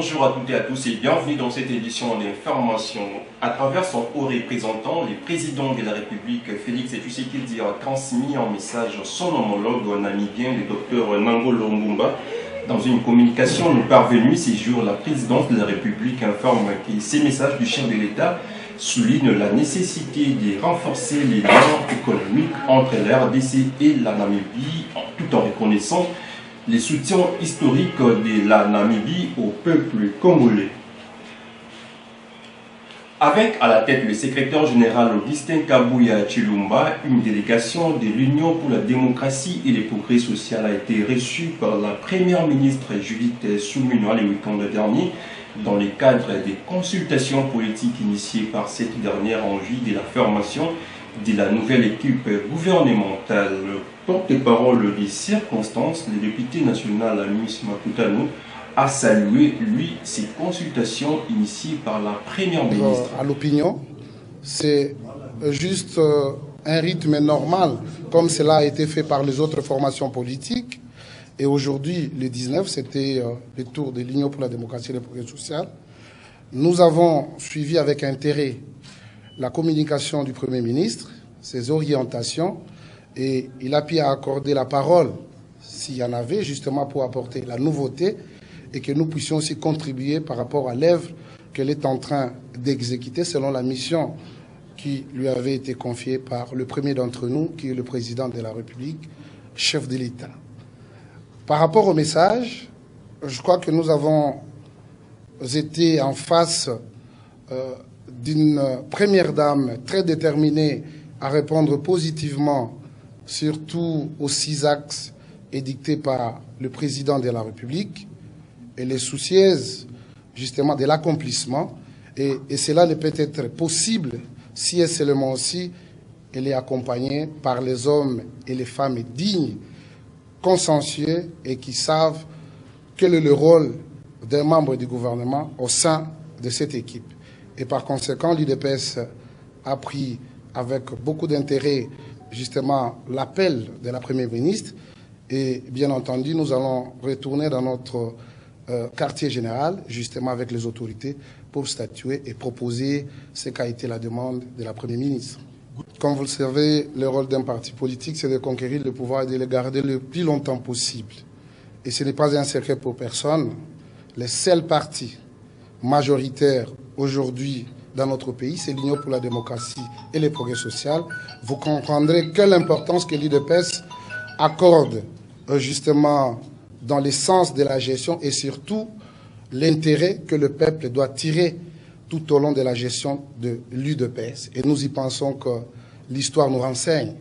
bonjour à toutes et à tous et bienvenue dans cette édition d'information. À travers son haut représentant, le président de la République, Félix Tshisekedi, a transmis en message son homologue namibien, le docteur Nangolo Mbumba. Dans une communication nous parvenue ces jours, la présidence de la République informe que ces messages du chef de l'État soulignent la nécessité de renforcer les liens économiques entre la RDC et la Namibie, tout en reconnaissant les soutiens historiques de la Namibie au peuple congolais. Avec à la tête le secrétaire général Augustin Kabuya Chilumba, une délégation de l'Union pour la démocratie et le progrès social a été reçue par la première ministre Judith Suminwa le week-end dernier dans le cadre des consultations politiques initiées par cette dernière en vue de la formation de la nouvelle équipe gouvernementale. Porte-parole des circonstances, le député national Louis Makutano a salué, lui, ces consultations initiées par la première ministre. À l'opinion, c'est juste un rythme normal, comme cela a été fait par les autres formations politiques. Et aujourd'hui, le 19, c'était le tour de l'Union pour la démocratie et le progrès social. Nous avons suivi avec intérêt la communication du Premier ministre, ses orientations, et il a pu accorder la parole, s'il y en avait, justement pour apporter la nouveauté et que nous puissions aussi contribuer par rapport à l'œuvre qu'elle est en train d'exécuter selon la mission qui lui avait été confiée par le premier d'entre nous, qui est le président de la République, chef de l'État. Par rapport au message, je crois que nous avons été en face d'une première dame très déterminée à répondre positivement, surtout aux 6 axes édictés par le président de la République. Elle est soucieuse justement de l'accomplissement et cela ne peut être possible si et seulement aussi elle est accompagnée par les hommes et les femmes dignes, consciencieux et qui savent quel est le rôle d'un membre du gouvernement au sein de cette équipe. Et par conséquent, l'UDPS a pris avec beaucoup d'intérêt justement l'appel de la Première ministre et bien entendu, nous allons retourner dans notre quartier général, justement avec les autorités, pour statuer et proposer ce qu'a été la demande de la Première ministre. Comme vous le savez, le rôle d'un parti politique, c'est de conquérir le pouvoir et de le garder le plus longtemps possible. Et ce n'est pas un secret pour personne. Les seuls partis majoritaires aujourd'hui dans notre pays, c'est l'Union pour la démocratie et le progrès social. Vous comprendrez quelle importance que l'UDPS accorde justement dans le sens de la gestion et surtout l'intérêt que le peuple doit tirer tout au long de la gestion de l'UDPS. Et nous y pensons que l'histoire nous renseigne.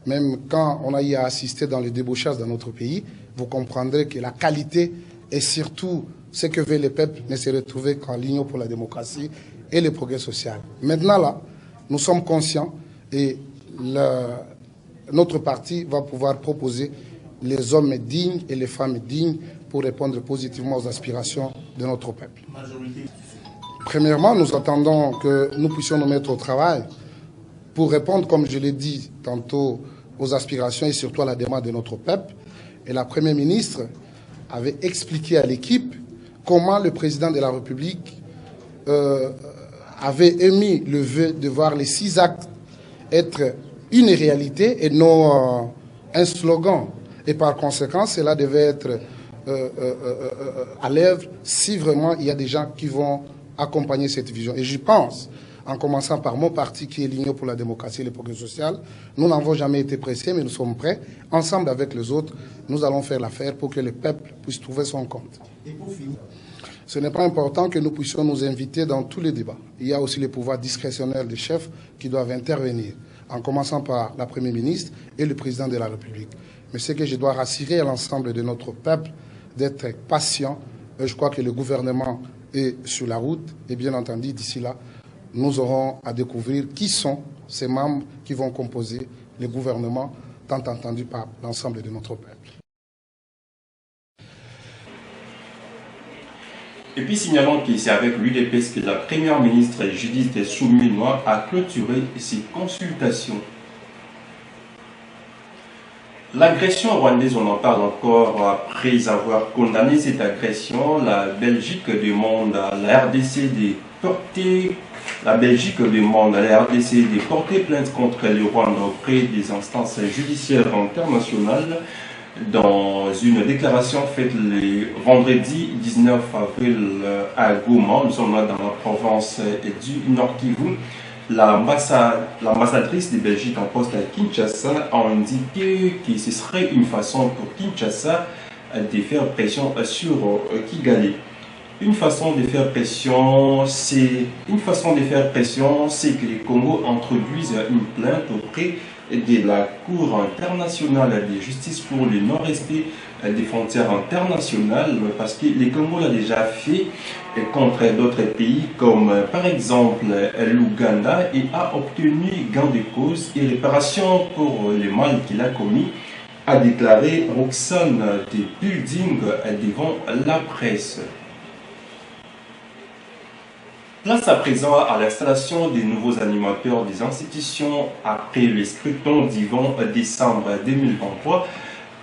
Même quand on a eu à assister dans les débauchages dans notre pays, vous comprendrez que la qualité et surtout ce que veut le peuple ne se retrouver qu'en l'Union pour la démocratie et le progrès social. Maintenant là, nous sommes conscients et notre parti va pouvoir proposer les hommes dignes et les femmes dignes pour répondre positivement aux aspirations de notre peuple. Premièrement, nous attendons que nous puissions nous mettre au travail pour répondre, comme je l'ai dit tantôt, aux aspirations et surtout à la demande de notre peuple. Et la Première ministre avait expliqué à l'équipe comment le président de la République avait émis le vœu de voir les 6 actes être une réalité et non un slogan. Et par conséquent, cela devait être à l'œuvre si vraiment il y a des gens qui vont accompagner cette vision. Et j'y pense, en commençant par mon parti qui est l'Union pour la démocratie et le progrès social, nous n'avons jamais été pressés, mais nous sommes prêts. Ensemble avec les autres, nous allons faire l'affaire pour que le peuple puisse trouver son compte. Et pour finir, ce n'est pas important que nous puissions nous inviter dans tous les débats. Il y a aussi les pouvoirs discrétionnaires des chefs qui doivent intervenir, en commençant par la Première ministre et le président de la République. Mais ce que je dois rassurer à l'ensemble de notre peuple, d'être patient. Je crois que le gouvernement est sur la route. Et bien entendu, d'ici là, nous aurons à découvrir qui sont ces membres qui vont composer le gouvernement, tant entendu par l'ensemble de notre peuple. Et puis signalons que c'est avec l'UDPS que la première ministre Judith Suminwa a clôturé ses consultations. L'agression rwandaise, on en parle encore après avoir condamné cette agression. La Belgique demande à la RDC de porter plainte contre le Rwanda auprès des instances judiciaires internationales. Dans une déclaration faite le vendredi 19 avril à Goma, nous sommes là dans la province du Nord Kivu, l'ambassadrice de Belgique en poste à Kinshasa a indiqué que ce serait une façon pour Kinshasa de faire pression sur Kigali. Une façon de faire pression, c'est que les Congo introduisent une plainte auprès de la Cour internationale de justice pour le non-respect des frontières internationales, parce que les Congo l'a déjà fait contre d'autres pays comme par exemple l'Ouganda, et a obtenu gain de cause et réparation pour le mal qu'il a commis, a déclaré Roxane de Building devant la presse. Place à présent à l'installation des nouveaux animateurs des institutions après le scrutin du 20 décembre 2023.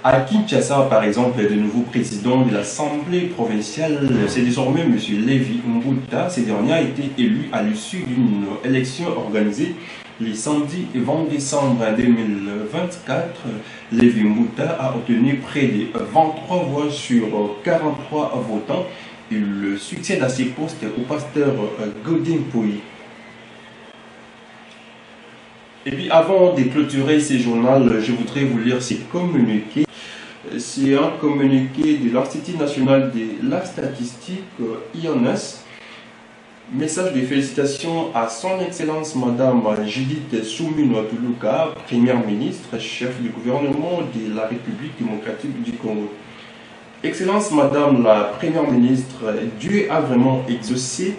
À Kinshasa, par exemple, le nouveau président de l'Assemblée provinciale, c'est désormais M. Lévi Mbuta. Ce dernier a été élu à l'issue d'une élection organisée le samedi 20 décembre 2024. Lévi Mbuta a obtenu près de 23 voix sur 43 votants. Il succède à ses postes au pasteur Godin Pouy. Et puis avant de clôturer ce journal, je voudrais vous lire ce communiqué. C'est un communiqué de l'Institut national de la statistique, INS. Message de félicitations à son Excellence Madame Judith Suminwa Tuluka, Première ministre, chef du gouvernement de la République démocratique du Congo. Excellence Madame la Première ministre, Dieu a vraiment exaucé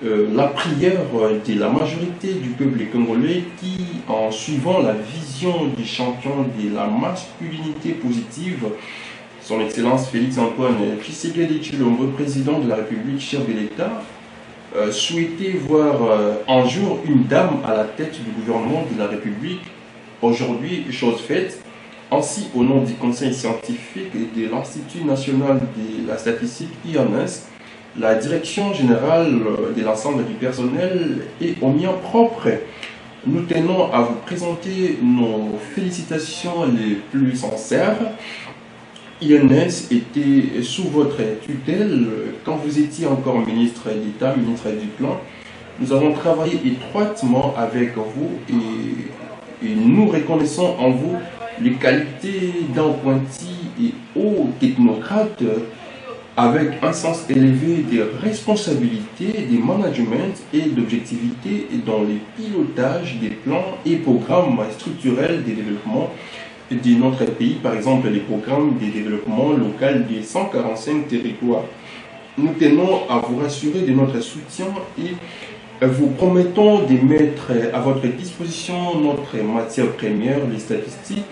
la prière de la majorité du peuple congolais qui, en suivant la vision du champion de la masculinité positive, son Excellence Félix-Antoine Tshisekedi Tshilombo, président de la République, chef de l'État, souhaitait voir un jour une dame à la tête du gouvernement de la République. Aujourd'hui, chose faite. Ainsi, au nom du Conseil scientifique et de l'Institut national de la statistique INS, la direction générale de l'ensemble du personnel et au mien propre, nous tenons à vous présenter nos félicitations les plus sincères. INS était sous votre tutelle quand vous étiez encore ministre d'État, ministre du Plan. Nous avons travaillé étroitement avec vous et nous reconnaissons en vous les qualités d'un pointu et haut technocrate avec un sens élevé des responsabilités, des management et d'objectivité dans le pilotage des plans et programmes structurels de développement de notre pays, par exemple les programmes de développement local des 145 territoires. Nous tenons à vous rassurer de notre soutien et vous promettons de mettre à votre disposition notre matière première, les statistiques,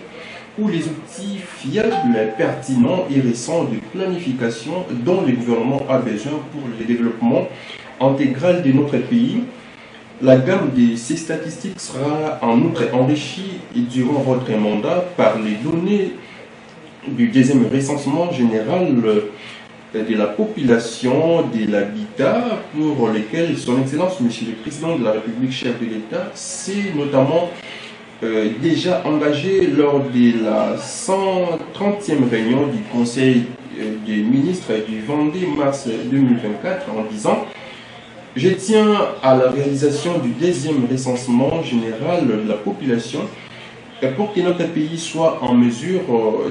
ou les outils fiables, pertinents et récents de planification dont le gouvernement a besoin pour le développement intégral de notre pays. La gamme de ces statistiques sera en outre enrichie durant votre mandat par les données du deuxième recensement général de la population, de l'habitat, pour lesquels son Excellence, Monsieur le Président de la République, chef de l'État, s'est notamment déjà engagé lors de la 130e réunion du Conseil des ministres du 22 mars 2024 en disant « Je tiens à la réalisation du deuxième recensement général de la population pour que notre pays soit en mesure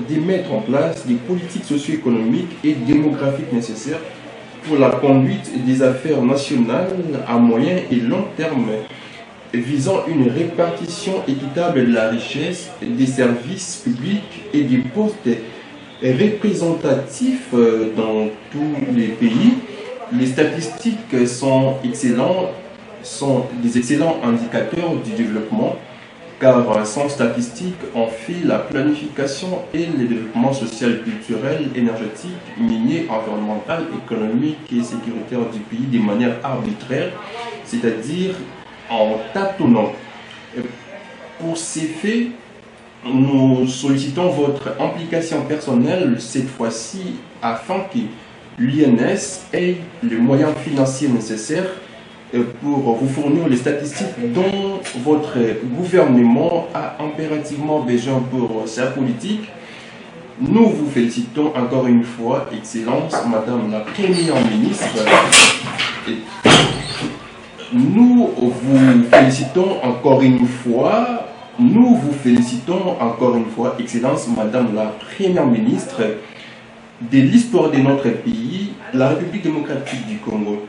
de mettre en place des politiques socio-économiques et démographiques nécessaires pour la conduite des affaires nationales à moyen et long terme, visant une répartition équitable de la richesse, des services publics et des postes représentatifs dans tous les pays. Les statistiques sont des excellents indicateurs du développement, car sans statistiques, on fait la planification et le développement social, culturel, énergétique, minier, environnemental, économique et sécuritaire du pays de manière arbitraire, c'est-à-dire en tâtonnant. Pour ces faits, nous sollicitons votre implication personnelle cette fois-ci afin que l'INS ait les moyens financiers nécessaires pour vous fournir les statistiques dont votre gouvernement a impérativement besoin pour sa politique. Nous vous félicitons encore une fois, Excellence, Madame la Première ministre. Nous vous félicitons encore une fois. Nous vous félicitons encore une fois, Excellence, Madame la Première ministre, de l'histoire de notre pays, la République démocratique du Congo.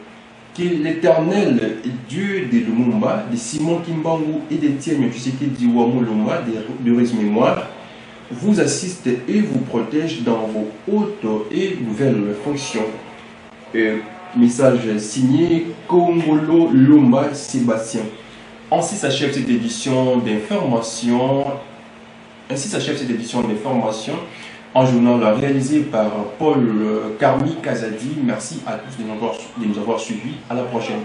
Que l'Éternel Dieu de Lumumba, de Simon Kimbangu et d'Étienne Tshisekedi Wamulumba, de mémoire, vous assiste et vous protège dans vos hautes et nouvelles fonctions. Message signé Kongolo Lumba Sébastien. Ainsi s'achève cette édition d'information. Un journal réalisé par Paul Karmi Kazadi. Merci à tous de nous avoir suivis. À la prochaine.